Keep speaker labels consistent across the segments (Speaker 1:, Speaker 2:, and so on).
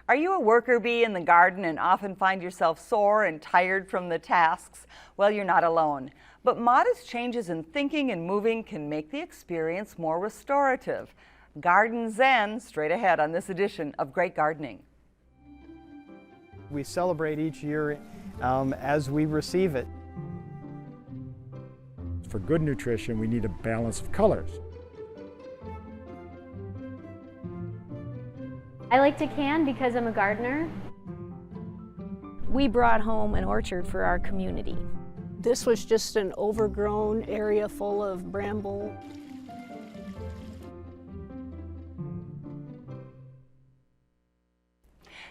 Speaker 1: Are you a worker bee in the garden and often find yourself sore and tired from the tasks? Well, you're not alone. But modest changes in thinking and moving can make the experience more restorative. Garden Zen, straight ahead on this edition of Great Gardening.
Speaker 2: We celebrate each year as we receive it.
Speaker 3: For good nutrition, we need a balance of colors.
Speaker 4: I like to can because I'm a gardener.
Speaker 5: We brought home an orchard for our community.
Speaker 6: This was just an overgrown area full of bramble.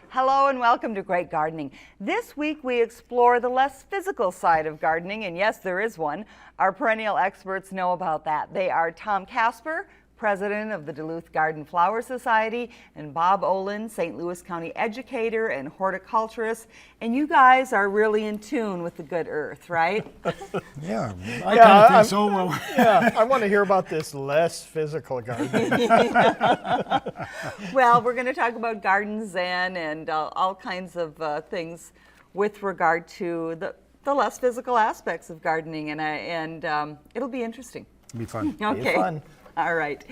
Speaker 1: Hello and welcome to Great Gardening. This week we explore the less physical side of gardening, and yes, there is one. Our perennial experts know about that. They are Tom Casper, president of the Duluth Garden Flower Society, and Bob Olin, St. Louis County educator and horticulturist. And you guys are really in tune with the good earth, right?
Speaker 3: Yeah, I kind of think so. Well,
Speaker 2: Yeah, I want to hear about this less physical gardening.
Speaker 1: Well, we're going to talk about Garden Zen and all kinds of things with regard to the less physical aspects of gardening, and it'll be interesting.
Speaker 3: it'll be fun.
Speaker 1: Okay.
Speaker 2: Be fun.
Speaker 1: All right.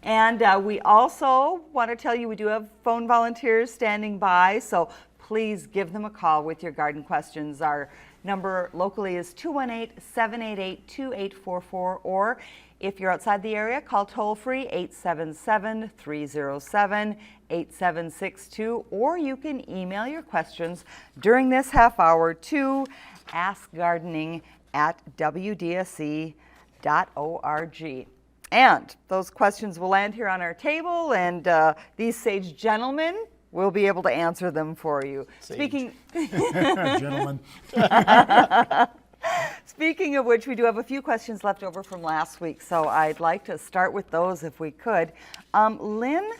Speaker 1: And we also want to tell you we do have phone volunteers standing by, so please give them a call with your garden questions. Our number locally is 218-788-2844, or if you're outside the area, call toll-free 877-307-8762, or you can email your questions during this half hour to askgardening@wdsc.org. And those questions will land here on our table, and these sage gentlemen will be able to answer them for you.
Speaker 2: Sage.
Speaker 3: Gentlemen.
Speaker 1: Speaking of which, we do have a few questions left over from last week, so I'd like to start with those if we could. Lynn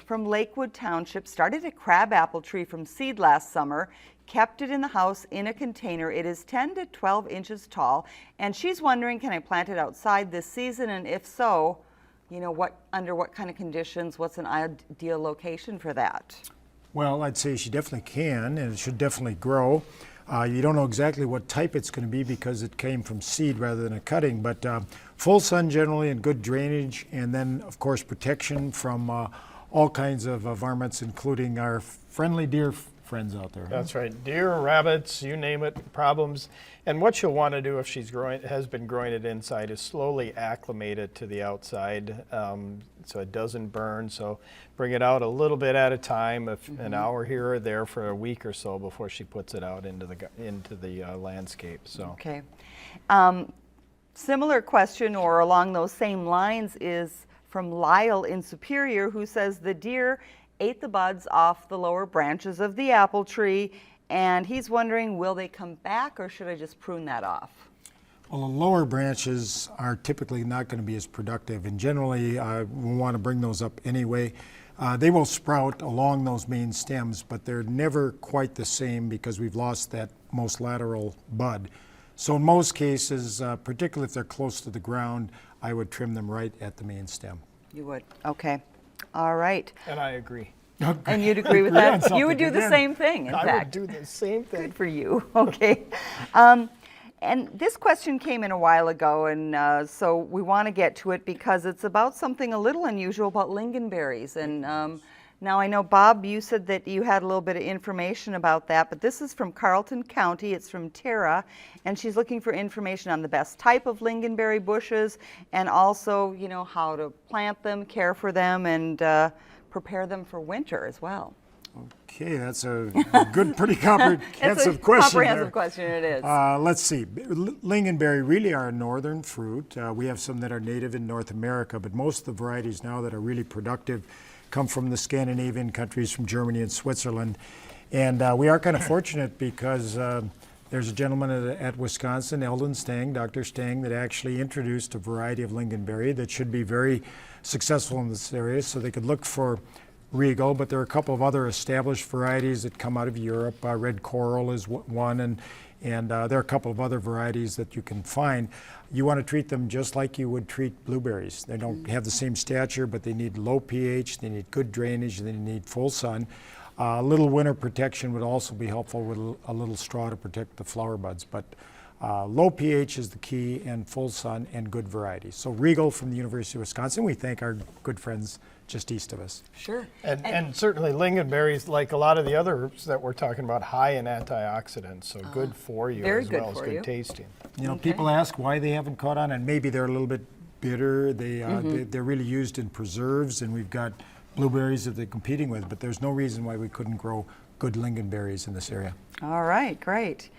Speaker 1: from Lakewood Township started a crabapple tree from seed last summer, kept it in the house in a container. It is 10 to 12 inches tall, and she's wondering, can I plant it outside this season? And if so, you know, under what kind of conditions, what's an ideal location for that?
Speaker 3: Well, I'd say she definitely can, and it should definitely grow. You don't know exactly what type it's going to be because it came from seed rather than a cutting, but full sun generally and good drainage, and then, of course, protection from all kinds of varmints, including our friendly deer friends out there.
Speaker 2: That's right. Deer, rabbits, you name it, problems. And what you'll want to do if she's has been growing it inside is slowly acclimate it to the outside so it doesn't burn. So bring it out a little bit at a time, an hour here or there for a week or so before she puts it out into the landscape. So.
Speaker 1: Okay. Similar question, or along those same lines, is from Lyle in Superior, who says the deer ate the buds off the lower branches of the apple tree, and he's wondering, will they come back, or should I just prune that off?
Speaker 3: Well, the lower branches are typically not going to be as productive, and generally we want to bring those up anyway. They will sprout along those main stems, but they're never quite the same because we've lost that most lateral bud. So in most cases, particularly if they're close to the ground, I would trim them right at the main stem.
Speaker 1: You would. Okay. All right.
Speaker 2: And I agree.
Speaker 1: And you'd agree with
Speaker 3: Agree on
Speaker 1: that? You would do
Speaker 3: something
Speaker 1: the
Speaker 3: again.
Speaker 1: same thing, in
Speaker 2: I
Speaker 1: fact.
Speaker 2: would do the same thing.
Speaker 1: Good for you. Okay. And this question came in a while ago, and so we want to get to it because it's about something a little unusual about lingonberries. And now I know, Bob, you said that you had a little bit of information about that, but this is from Carleton County. It's from Tara, and she's looking for information on the best type of lingonberry bushes, and also, you know, how to plant them, care for them, and prepare them for winter as well.
Speaker 3: Okay, that's a good, pretty comprehensive question.
Speaker 1: Comprehensive question it is.
Speaker 3: Let's see. Lingonberry really are a northern fruit. We have some that are native in North America, but most of the varieties now that are really productive come from the Scandinavian countries, from Germany and Switzerland. And we are kind of fortunate because there's a gentleman at Wisconsin, Eldon Stang, Dr. Stang, that actually introduced a variety of lingonberry that should be very successful in this area. So they could look for Regal, but there are a couple of other established varieties that come out of Europe. Red Coral is one, and there are a couple of other varieties that you can find. You want to treat them just like you would treat blueberries. They don't have the same stature, but they need low pH, they need good drainage, they need full sun. A little winter protection would also be helpful with a little straw to protect the flower buds. But low pH is the key, and full sun and good varieties. So Regal from the University of Wisconsin, we thank our good friends just east of us.
Speaker 1: Sure.
Speaker 2: And certainly lingonberries, like a lot of the other herbs that we're talking about, high in antioxidants, so good for you
Speaker 1: very
Speaker 2: as
Speaker 1: good
Speaker 2: well as
Speaker 1: for
Speaker 2: good
Speaker 1: you.
Speaker 2: tasting.
Speaker 3: You know,
Speaker 1: Okay.
Speaker 3: people ask why they haven't caught on, and maybe they're a little bit bitter. They're really used in preserves, and we've got blueberries that they're competing with, but there's no reason why we couldn't grow good lingonberries in this area.
Speaker 1: All right, great.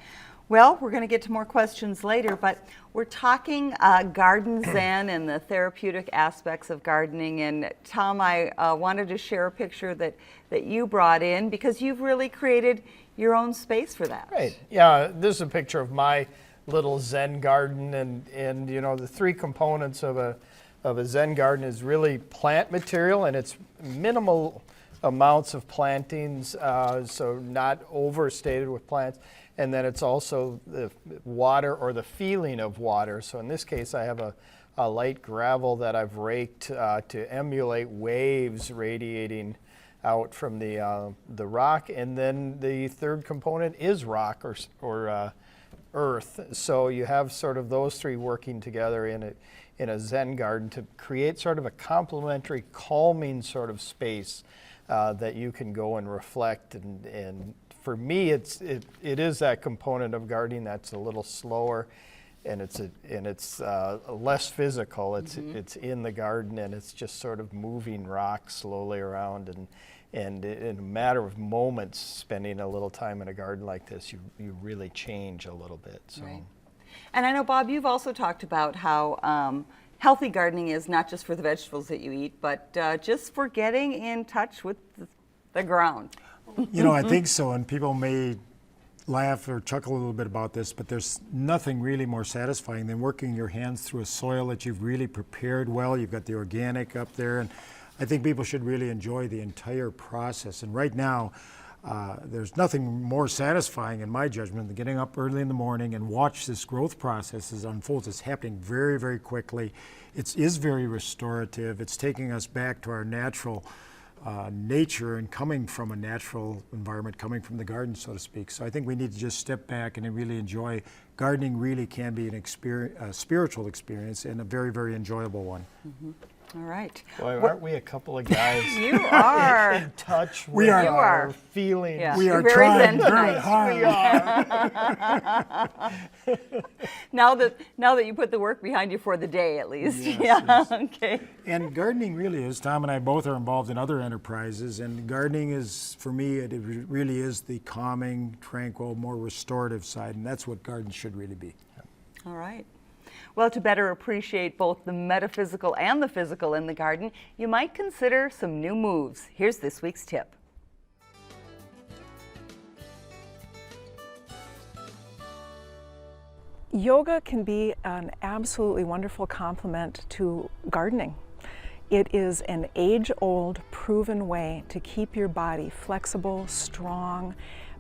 Speaker 1: Well, we're going to get to more questions later, but we're talking garden zen and the therapeutic aspects of gardening. And Tom, I wanted to share a picture that you brought in because you've really created your own space for that.
Speaker 2: Right. Yeah, this is a picture of my little Zen garden, and you know, the three components of a Zen garden is really plant material, and it's minimal amounts of plantings, so not overstated with plants. And then it's also the water or the feeling of water. So in this case, I have a light gravel that I've raked to emulate waves radiating out from the rock. And then the third component is rock or earth. So you have sort of those three working together in a Zen garden to create sort of a complementary, calming sort of space that you can go and reflect. And for me, it is that component of gardening that's a little slower, and it's less physical. It's in the garden, and it's just sort of moving rocks slowly around, and in a matter of moments, spending a little time in a garden like this, you really change a little bit. So.
Speaker 1: Right. And I know, Bob, you've also talked about how healthy gardening is not just for the vegetables that you eat, but just for getting in touch with the ground.
Speaker 3: You know, I think so, and people may laugh or chuckle a little bit about this, but there's nothing really more satisfying than working your hands through a soil that you've really prepared well. You've got the organic up there, and I think people should really enjoy the entire process. And right now, there's nothing more satisfying, in my judgment, than getting up early in the morning and watch this growth process as it unfolds. It's happening very, very quickly. It is very restorative. It's taking us back to our natural nature and coming from a natural environment, coming from the garden, so to speak. So I think we need to just step back and really enjoy. Gardening really can be a spiritual experience, and a very, very enjoyable one.
Speaker 1: Mm-hmm. All right.
Speaker 2: Boy, aren't we a couple of guys
Speaker 1: You are.
Speaker 2: in touch
Speaker 3: We
Speaker 2: with
Speaker 3: are.
Speaker 1: You are.
Speaker 2: our feelings?
Speaker 1: Yeah.
Speaker 3: We
Speaker 1: You're
Speaker 3: are
Speaker 1: very
Speaker 3: trying
Speaker 1: zen
Speaker 3: very
Speaker 1: tonight.
Speaker 3: hard.
Speaker 1: Now that you put the work behind you for the day, at least.
Speaker 3: Yes,
Speaker 1: yeah.
Speaker 3: yes.
Speaker 1: Okay.
Speaker 3: And gardening really is, Tom and I both are involved in other enterprises, and gardening is, for me, it really is the calming, tranquil, more restorative side, and that's what gardens should really be.
Speaker 1: All right. Well, to better appreciate both the metaphysical and the physical in the garden, you might consider some new moves. Here's this week's tip.
Speaker 7: Yoga can be an absolutely wonderful complement to gardening. It is an age-old, proven way to keep your body flexible, strong,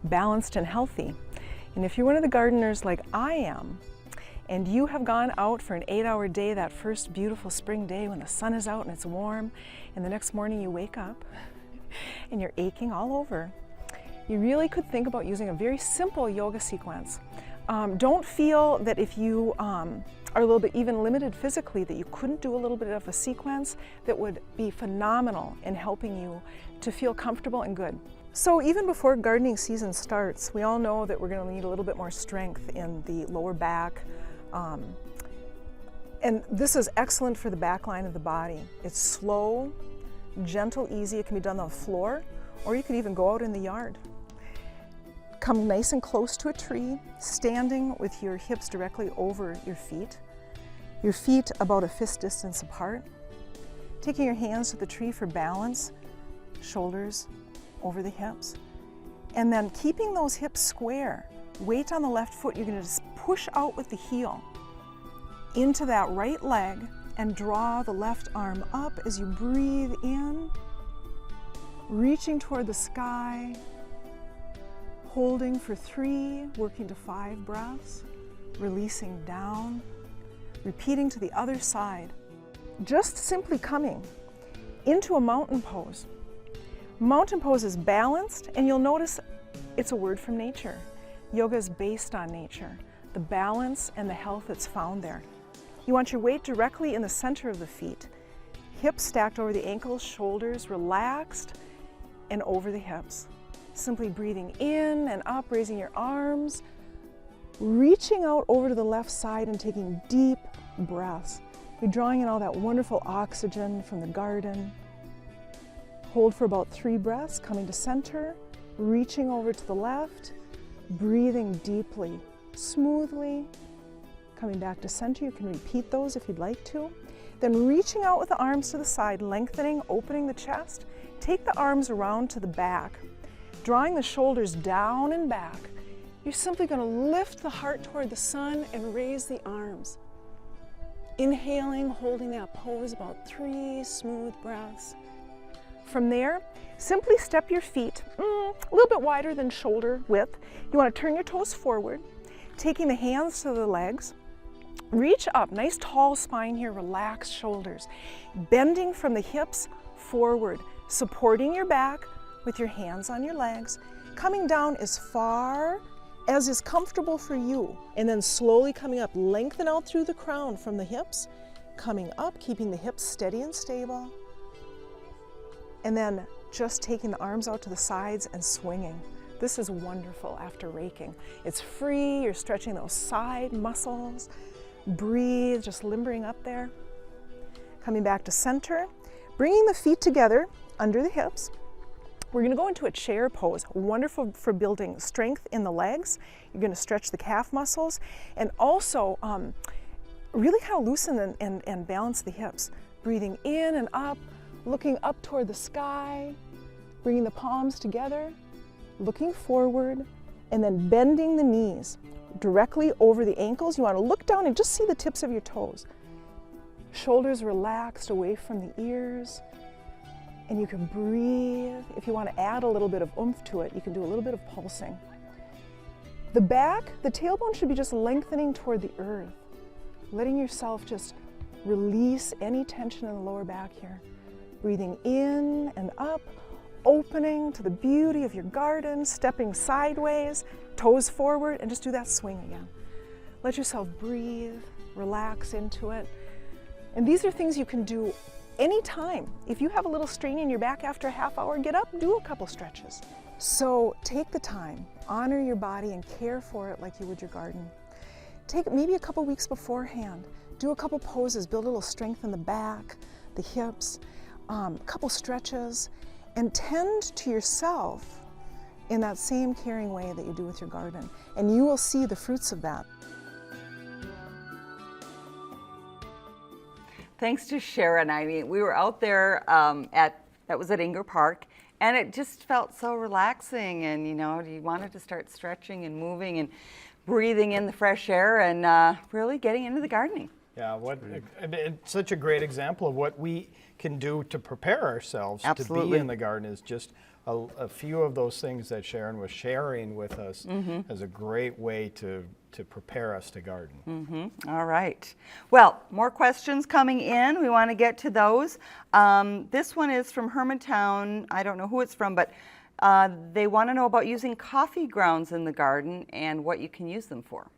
Speaker 7: balanced, and healthy. And if you're one of the gardeners like I am, and you have gone out for an 8-hour day that first beautiful spring day when the sun is out and it's warm, and the next morning you wake up and you're aching all over, you really could think about using a very simple yoga sequence. Don't feel that if you are a little bit even limited physically that you couldn't do a little bit of a sequence that would be phenomenal in helping you to feel comfortable and good. So even before gardening season starts, we all know that we're going to need a little bit more strength in the lower back. And this is excellent for the back line of the body. It's slow, gentle, easy. It can be done on the floor, or you could even go out in the yard. Come nice and close to a tree, standing with your hips directly over your feet about a fist distance apart. Taking your hands to the tree for balance, shoulders over the hips. And then keeping those hips square. Weight on the left foot, you're going to just push out with the heel into that right leg and draw the left arm up as you breathe in, reaching toward the sky, holding for 3, working to 5 breaths, releasing down, repeating to the other side. Just simply coming into a mountain pose Mountain pose is balanced, and you'll notice it's a word from nature. Yoga is based on nature, the balance and the health that's found there. You want your weight directly in the center of the feet. Hips stacked over the ankles, shoulders relaxed, and over the hips. Simply breathing in and up, raising your arms, reaching out over to the left side and taking deep breaths. You're drawing in all that wonderful oxygen from the garden. Hold for about 3 breaths, coming to center, reaching over to the left, breathing deeply, smoothly, coming back to center. You can repeat those if you'd like to. Then reaching out with the arms to the side, lengthening, opening the chest. Take the arms around to the back, drawing the shoulders down and back. You're simply going to lift the heart toward the sun and raise the arms. Inhaling, holding that pose about 3 smooth breaths. From there, simply step your feet a little bit wider than shoulder width. You want to turn your toes forward, taking the hands to the legs. Reach up, nice tall spine here, relaxed shoulders. Bending from the hips forward, supporting your back with your hands on your legs. Coming down as far as is comfortable for you, and then slowly coming up. Lengthen out through the crown from the hips, coming up, keeping the hips steady and stable, and then just taking the arms out to the sides and swinging. This is wonderful after raking. It's free, you're stretching those side muscles. Breathe, just limbering up there. Coming back to center, bringing the feet together under the hips. We're going to go into a chair pose, wonderful for building strength in the legs. You're going to stretch the calf muscles and also really kind of loosen and balance the hips. Breathing in and up, looking up toward the sky, bringing the palms together, looking forward, and then bending the knees directly over the ankles. You want to look down and just see the tips of your toes. Shoulders relaxed away from the ears. And you can breathe. If you want to add a little bit of oomph to it, you can do a little bit of pulsing. The back, the tailbone should be just lengthening toward the earth, letting yourself just release any tension in the lower back here. Breathing in and up, opening to the beauty of your garden, stepping sideways, toes forward, and just do that swing again. Let yourself breathe, relax into it. And these are things you can do anytime. If you have a little strain in your back after a half hour, get up, do a couple stretches. So take the time, honor your body and care for it like you would your garden. Take maybe a couple weeks beforehand, do a couple poses, build a little strength in the back, the hips, a couple stretches, and tend to yourself in that same caring way that you do with your garden. And you will see the fruits of that.
Speaker 1: Thanks to Sharon. I mean, we were out there that was at Inger Park, and it just felt so relaxing. And you wanted to start stretching and moving and breathing in the fresh air and really getting into the gardening.
Speaker 2: Yeah, it's such a great example of what we can do to prepare ourselves to be in the garden is just a few of those things that Sharon was sharing with us as a great way to prepare us to garden.
Speaker 1: All right. Well, more questions coming in. We want to get to those. This one is from Hermantown. I don't know who it's from, but they want to know about using coffee grounds in the garden and what you can use them for.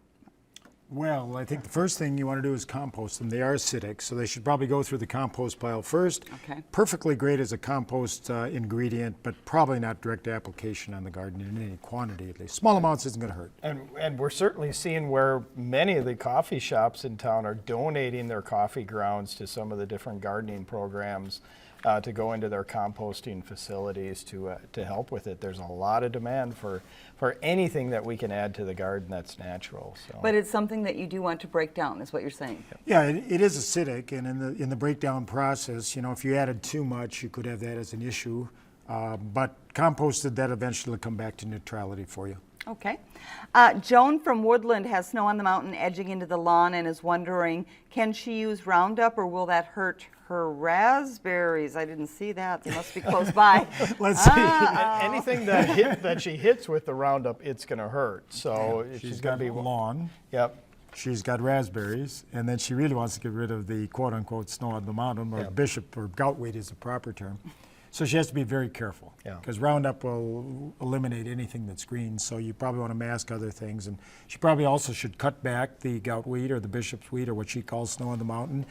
Speaker 3: Well, I think the first thing you want to do is compost them. They are acidic, so they should probably go through the compost pile first.
Speaker 1: Okay.
Speaker 3: Perfectly great as a compost ingredient, but probably not direct application on the garden in any quantity at least. Small amounts isn't going to hurt.
Speaker 2: And we're certainly seeing where many of the coffee shops in town are donating their coffee grounds to some of the different gardening programs to go into their composting facilities to help with it. There's a lot of demand for anything that we can add to the garden that's natural. So.
Speaker 1: But it's something that you do want to break down, is what you're saying.
Speaker 3: Yeah, it is acidic, and in the breakdown process, if you added too much, you could have that as an issue. But composted, that eventually will come back to neutrality for you.
Speaker 1: Okay. Joan from Woodland has snow on the mountain edging into the lawn and is wondering, can she use Roundup or will that hurt her raspberries? I didn't see that. They must be close by.
Speaker 3: Let's see.
Speaker 2: Anything that she hits with the Roundup, it's going to hurt. So
Speaker 3: she's got to be lawn.
Speaker 2: Yep.
Speaker 3: She's got raspberries, and then she really wants to get rid of the quote-unquote snow on the mountain, or bishop, or goutweed is the proper term. So she has to be very careful,
Speaker 2: Yeah.
Speaker 3: because Roundup will eliminate anything that's green, so you probably want to mask other things. And she probably also should cut back the goutweed or the bishop's weed, or what she calls snow on the mountain,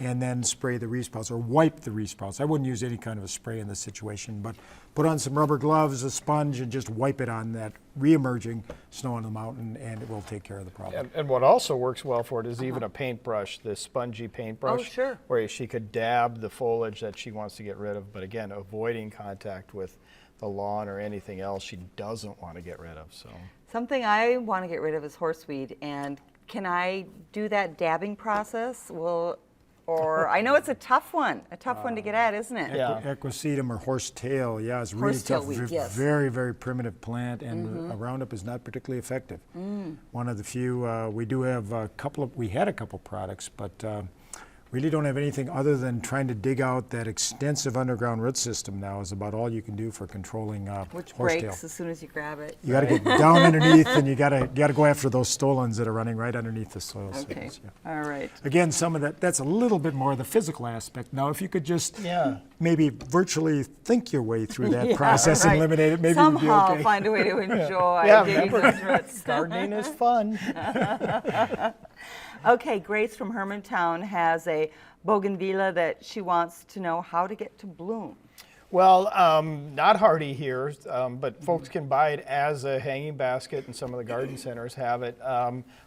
Speaker 3: and then spray the resprouts or wipe the resprouts. I wouldn't use any kind of a spray in this situation, but put on some rubber gloves, a sponge, and just wipe it on that re-emerging snow on the mountain, and it will take care of the problem.
Speaker 2: And what also works well for it is even a paintbrush, this spongy paintbrush.
Speaker 1: Oh, sure.
Speaker 2: Where she could dab the foliage that she wants to get rid of, but again, avoiding contact with the lawn or anything else she doesn't want to get rid of. So
Speaker 1: Something I want to get rid of is horseweed, and can I do that dabbing process? Or I know it's a tough one to get at, isn't it?
Speaker 2: Yeah.
Speaker 3: Equisetum or horsetail, yeah, it's really
Speaker 1: Horsetail
Speaker 3: tough.
Speaker 1: weed, yes.
Speaker 3: Very, very primitive plant, and a Roundup is not particularly effective. One of the few, we do have we had a couple products, but really don't have anything other than trying to dig out that extensive underground root system now is about all you can do for controlling
Speaker 1: Which
Speaker 3: horsetail.
Speaker 1: breaks as soon as you grab it.
Speaker 3: You got to get down underneath, and you got to go after those stolons that are running right underneath the soil.
Speaker 1: Okay,
Speaker 3: seeds, yeah.
Speaker 1: all right.
Speaker 3: Again, some of that's a little bit more of the physical aspect. Now, if you could just maybe virtually think your way through that process and
Speaker 1: right.
Speaker 3: eliminate it, maybe
Speaker 1: Somehow
Speaker 3: we'd be okay.
Speaker 1: find a way to enjoy
Speaker 2: Yeah,
Speaker 1: digging
Speaker 2: remember,
Speaker 1: those roots.
Speaker 2: gardening is fun.
Speaker 1: Okay, Grace from Hermantown has a bougainvillea that she wants to know how to get to bloom.
Speaker 2: Well, not hardy here, but folks can buy it as a hanging basket, and some of the garden centers have it.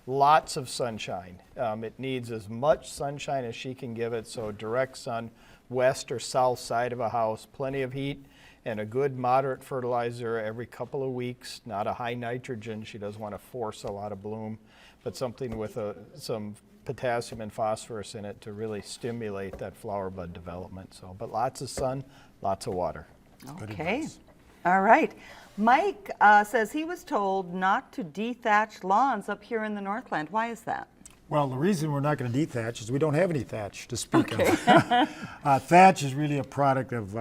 Speaker 2: Lots of sunshine. It needs as much sunshine as she can give it, so direct sun, west or south side of a house, plenty of heat, and a good moderate fertilizer every couple of weeks. Not a high nitrogen. She doesn't want to force a lot of bloom, but something with some potassium and phosphorus in it to really stimulate that flower bud development. So, but lots of sun, lots of water.
Speaker 1: Okay, all right. Mike says he was told not to dethatch lawns up here in the Northland. Why is that?
Speaker 3: Well, the reason we're not going to dethatch is we don't have any thatch to speak of. Thatch is really a product of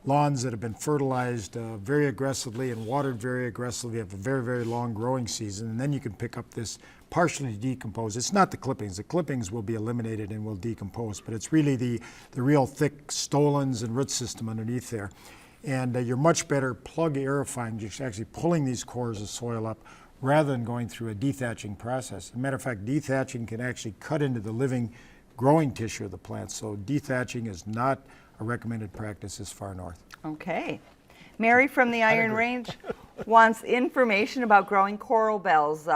Speaker 3: lawns that have been fertilized very aggressively and watered very aggressively, have a very, very long growing season, and then you can pick up this partially decomposed. It's not the clippings. The clippings will be eliminated and will decompose, but it's really the real thick stolons and root system underneath there. And you're much better plug aerifying, just actually pulling these cores of soil up rather than going through a dethatching process. As a matter of fact, dethatching can actually cut into the living growing tissue of the plant, so dethatching is not a recommended practice this far north.
Speaker 1: Okay. Mary from the Iron Range wants information about growing coral bells.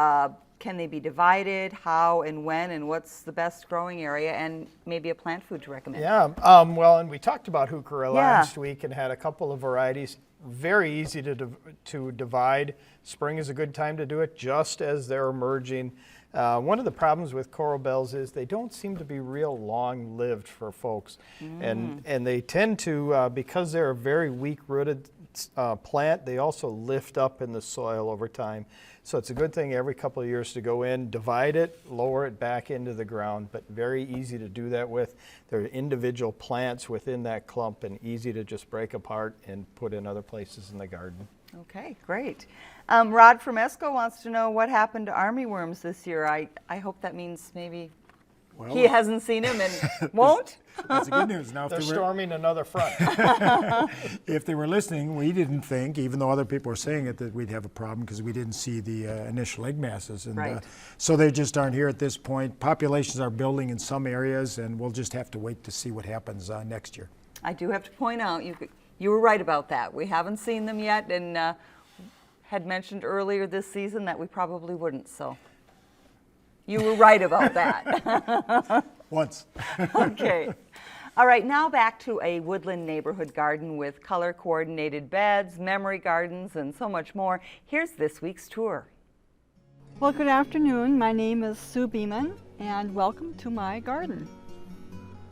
Speaker 1: Can they be divided? How and when? And what's the best growing area? And maybe a plant food to recommend.
Speaker 2: Yeah, well, and we talked about heuchera last week and had a couple of varieties. Very easy to divide. Spring is a good time to do it, just as they're emerging. One of the problems with coral bells is they don't seem to be real long-lived for folks. And they tend to, because they're a very weak-rooted plant, they also lift up in the soil over time. So it's a good thing every couple of years to go in, divide it, lower it back into the ground, but very easy to do that with. There are individual plants within that clump and easy to just break apart and put in other places in the garden.
Speaker 1: Okay, great. Rod from Esco wants to know what happened to armyworms this year. I hope that means maybe he hasn't seen him and won't.
Speaker 3: That's the good news. Now,
Speaker 2: They're storming another front.
Speaker 3: if they were listening, we didn't think, even though other people were saying it, that we'd have a problem because we didn't see the initial egg masses. And,
Speaker 1: Right.
Speaker 3: So they just aren't here at this point. Populations are building in some areas, and we'll just have to wait to see what happens next year.
Speaker 1: I do have to point out, you were right about that. We haven't seen them yet, and had mentioned earlier this season that we probably wouldn't, so you were right about that.
Speaker 3: Once.
Speaker 1: Okay. All right, now back to a woodland neighborhood garden with color-coordinated beds, memory gardens, and so much more. Here's this week's tour.
Speaker 8: Well, good afternoon. My name is Sue Beeman, and welcome to my garden.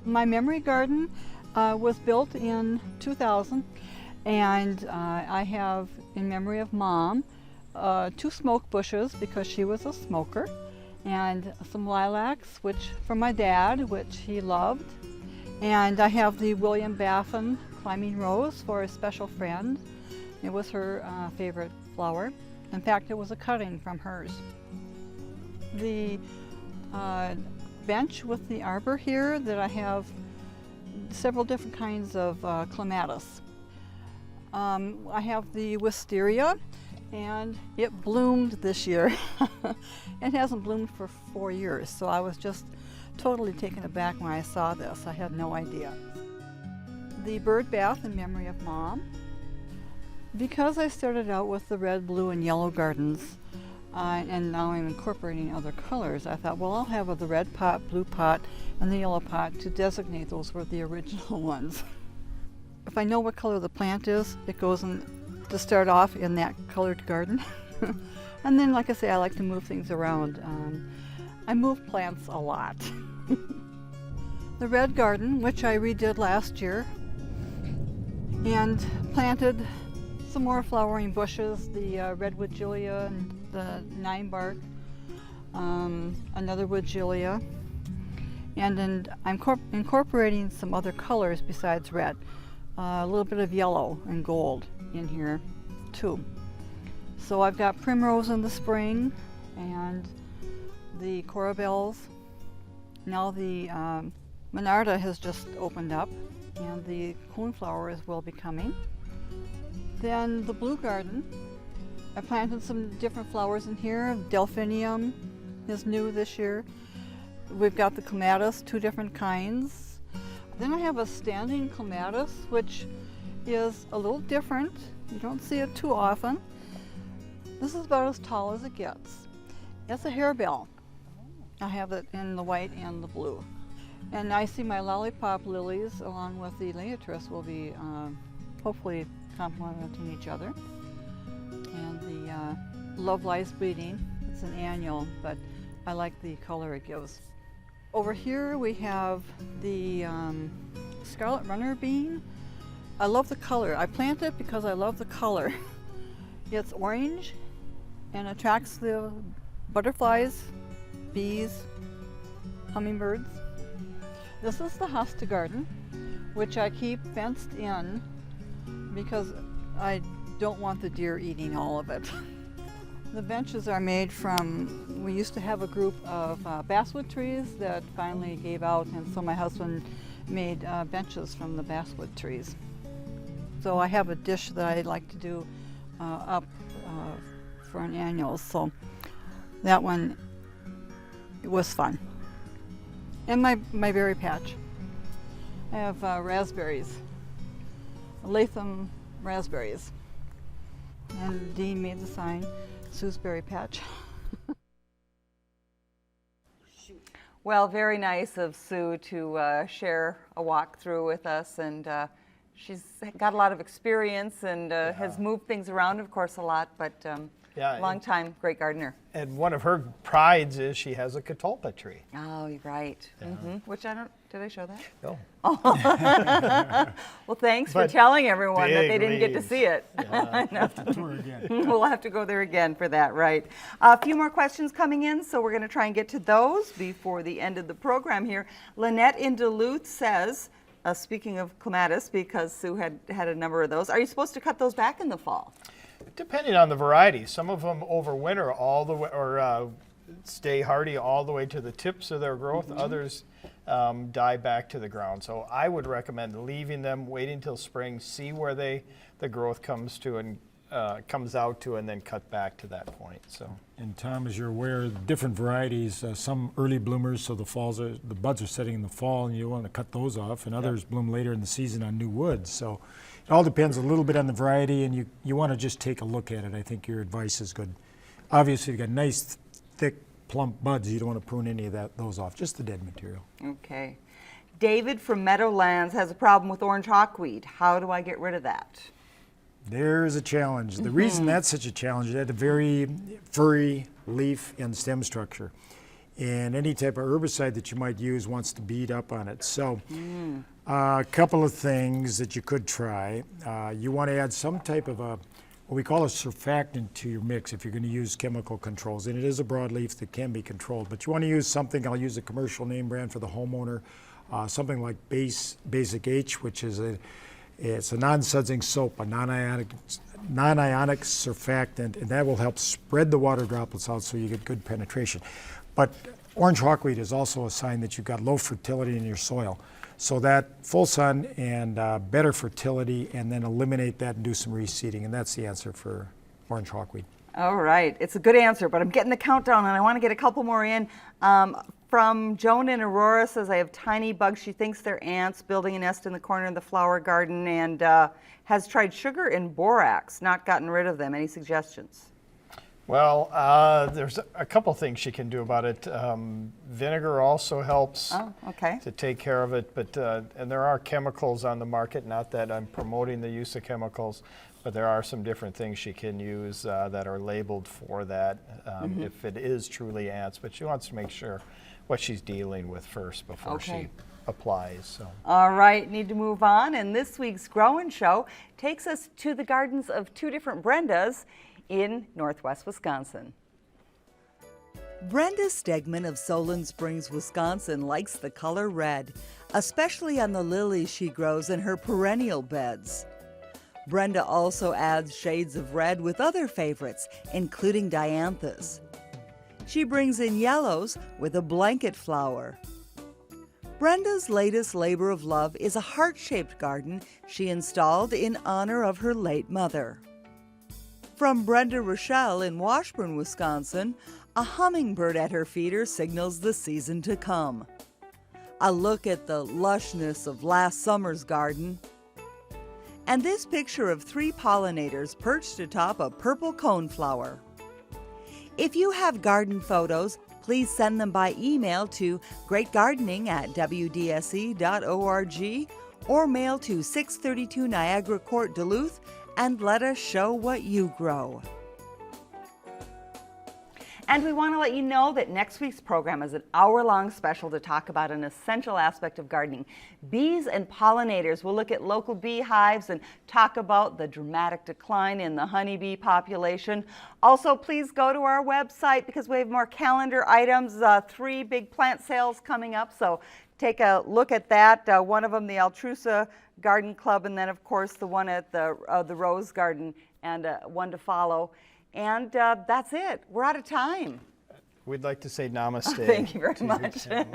Speaker 8: My memory garden was built in 2000, and I have, in memory of Mom, 2 smoke bushes because she was a smoker, and some lilacs, which from my dad, which he loved. And I have the William Baffin climbing rose for a special friend. It was her favorite flower. In fact, it was a cutting from hers. The bench with the arbor here that I have several different kinds of clematis. I have the wisteria, and it bloomed this year. It hasn't bloomed for 4 years, so I was just totally taken aback when I saw this. I had no idea. The bird bath in memory of Mom. Because I started out with the red, blue, and yellow gardens, and now I'm incorporating other colors, I thought, well, I'll have the red pot, blue pot, and the yellow pot to designate those were the original ones. If I know what color the plant is, it goes in to start off in that colored garden. And then, like I say, I like to move things around. I move plants a lot. The red garden, which I redid last year, and planted some more flowering bushes, the redwood gilia and the 9-bark, another woodgilia, and then I'm incorporating some other colors besides red, a little bit of yellow and gold in here too. So I've got primrose in the spring and the corabelles. Now the monarda has just opened up and the coneflowers will be coming. Then the blue garden, I planted some different flowers in here. Delphinium is new this year. We've got the clematis, 2 different kinds. Then I have a standing clematis, which is a little different. You don't see it too often. This is about as tall as it gets. It's a harebell. I have it in the white and the blue. And I see my lollipop lilies along with the laetris will be hopefully complementing each other. And the Love Lies Bleeding, it's an annual, but I like the color it gives. Over here we have the scarlet runner bean. I love the color. I planted it because I love the color. It's orange and attracts the butterflies, bees, hummingbirds. This is the hosta garden, which I keep fenced in because I don't want the deer eating all of it. The benches are made from, we used to have a group of basswood trees that finally gave out, and so my husband made benches from the basswood trees. So I have a dish that I like to do up for an annual, so that one was fun. And my berry patch. I have raspberries, Latham raspberries. And Dean made the sign, Sue's berry patch.
Speaker 1: Well, very nice of Sue to share a walkthrough with us, and she's got a lot of experience and has moved things around, of course, a lot, but long time, great gardener.
Speaker 2: And one of her prides is she has a catalpa tree.
Speaker 1: Oh, you're right. Which did I show that?
Speaker 2: No.
Speaker 1: Well, thanks for
Speaker 2: But
Speaker 1: telling everyone that they
Speaker 2: big
Speaker 1: didn't get to
Speaker 2: leaves.
Speaker 1: see it.
Speaker 3: Tour again.
Speaker 1: We'll have to go there again for that, right? A few more questions coming in, so we're going to try and get to those before the end of the program here. Lynette in Duluth says, speaking of clematis, because Sue had a number of those, are you supposed to cut those back in the fall?
Speaker 2: Depending on the variety, some of them overwinter all the way, or stay hardy all the way to the tips of their growth. Others die back to the ground. So I would recommend leaving them, waiting till spring, see where the growth comes to and comes out to, and then cut back to that point. So.
Speaker 3: And Tom, as you're aware, different varieties, some early bloomers, so the buds are setting in the fall, and you want to cut those off, and others bloom later in the season on new woods. So it all depends a little bit on the variety, and you want to just take a look at it. I think your advice is good. Obviously, you've got nice, thick, plump buds. You don't want to prune any of those off, just the dead material.
Speaker 1: Okay. David from Meadowlands has a problem with orange hawkweed. How do I get rid of that?
Speaker 3: There's a challenge. The reason that's such a challenge is that a very furry leaf and stem structure. And any type of herbicide that you might use wants to beat up on it. So a couple of things that you could try. You want to add some type of what we call a surfactant to your mix if you're going to use chemical controls. And it is a broadleaf that can be controlled. But you want to use something, I'll use a commercial name brand for the homeowner, something like Basic H, which is it's a non-sudsing soap, a non-ionic surfactant, and that will help spread the water droplets out so you get good penetration. But orange hawkweed is also a sign that you've got low fertility in your soil. So that full sun and better fertility, and then eliminate that and do some reseeding, and that's the answer for orange hawkweed.
Speaker 1: All right, it's a good answer, but I'm getting the countdown and I want to get a couple more in. From Joan in Aurora, says, I have tiny bugs. She thinks they're ants building a nest in the corner of the flower garden, and has tried sugar and borax, not gotten rid of them. Any suggestions?
Speaker 2: Well, there's a couple things she can do about it. Vinegar also helps to take care of it, but and there are chemicals on the market. Not that I'm promoting the use of chemicals, but there are some different things she can use that are labeled for that if it is truly ants. But she wants to make sure what she's dealing with first before she applies. So.
Speaker 1: All right, need to move on. And this week's Grow and Show takes us to the gardens of two different Brendas in Northwest Wisconsin.
Speaker 9: Brenda Stegman of Solon Springs, Wisconsin likes the color red, especially on the lilies she grows in her perennial beds. Brenda also adds shades of red with other favorites, including dianthus. She brings in yellows with a blanket flower. Brenda's latest labor of love is a heart-shaped garden she installed in honor of her late mother. From Brenda Rochelle in Washburn, Wisconsin, a hummingbird at her feeder signals the season to come. A look at the lushness of last summer's garden. And this picture of 3 pollinators perched atop a purple coneflower. If you have garden photos, please send them by email to greatgardening@wdse.org or mail to 632 Niagara Court, Duluth, and let us show what you grow.
Speaker 1: And we want to let you know that next week's program is an hour-long special to talk about an essential aspect of gardening. Bees and pollinators. We'll look at local beehives and talk about the dramatic decline in the honeybee population. Also, please go to our website because we have more calendar items, 3 big plant sales coming up. So take a look at that. One of them, the Altrusa Garden Club, and then, of course, the one at the Rose Garden, and one to follow. And that's it. We're out of time.
Speaker 2: We'd like to say namaste.
Speaker 1: Thank you very much.
Speaker 2: To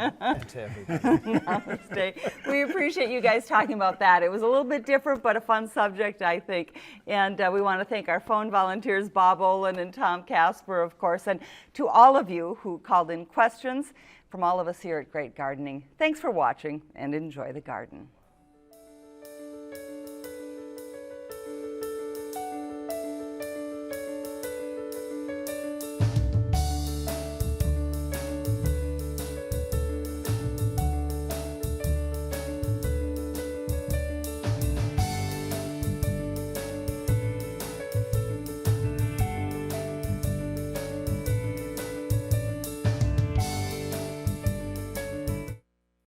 Speaker 2: everybody.
Speaker 1: Namaste. We appreciate you guys talking about that. It was a little bit different, but a fun subject, I think. And we want to thank our phone volunteers, Bob Olin and Tom Casper, of course, and to all of you who called in questions. From all of us here at Great Gardening, thanks for watching and enjoy the garden.